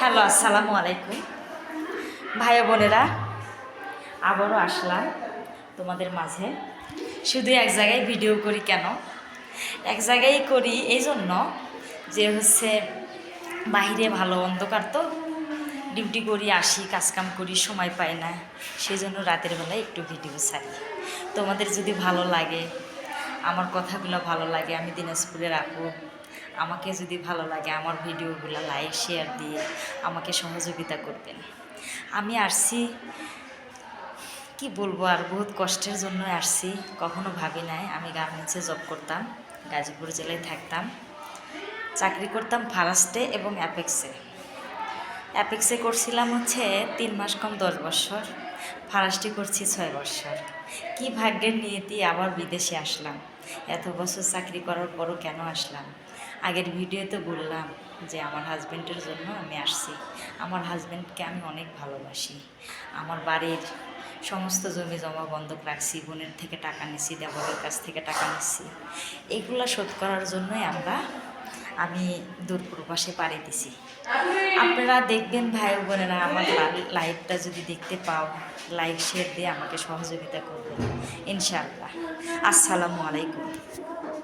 Hello, আসসালামু আলাইকুম ভাই বোনেরা। আবারও আসলাম তোমাদের মাঝে। শুধু এক জায়গায় ভিডিও করি কেন, এক জায়গায় করি এই জন্য যে হচ্ছে বাইরে ভালো অন্ধকার তো, ডিউটি করি আসি, কাজকাম করি, সময় পাই না, সেই জন্য রাতের বেলায় একটু ভিডিও ছাড়ি। তোমাদের যদি ভালো লাগে, আমার কথাগুলো ভালো লাগে, আমি দিনাজপুরে রাখবো, আমাকে যদি ভালো লাগে আমার ভিডিওগুলো লাইক শেয়ার দিয়ে আমাকে সহযোগিতা করবেন। আমি আসছি, কি বলবো, আর বহুত কষ্টের জন্য আসছি। কখনো ভাবি নাই আমি গার্মেন্টসে জব করতাম, গাজীপুর জেলায় থাকতাম, চাকরি করতাম ফারাস্টে এবং অ্যাপেক্সে করছিলাম হচ্ছে 3 মাস কম 10 বছর, ফারাস্টে করছি 6 বছর। কি ভাগ্যের নিয়তি, আবার বিদেশে আসলাম। এত বছর চাকরি করার পরও কেন আসলাম? আগের ভিডিওতে বললাম যে আমার হাজব্যান্ডের জন্য আমি আসছি। আমার হাজব্যান্ডকে আমি অনেক ভালোবাসি। আমার বাড়ির সমস্ত জমি জমা বন্ধক রাখছি, বোনের থেকে টাকা নিছি, দেবরের কাছ থেকে টাকা নিচ্ছি। এগুলো শোধ করার জন্যই আমি দূর প্রবাসে পাড়ি দিছি। আপনারা দেখবেন ভাই বোনেরা, আমার লাইভটা যদি দেখতে পাও, লাইক শেয়ার দিয়ে আমাকে সহযোগিতা করবেন ইনশাআল্লাহ। আসসালামু আলাইকুম।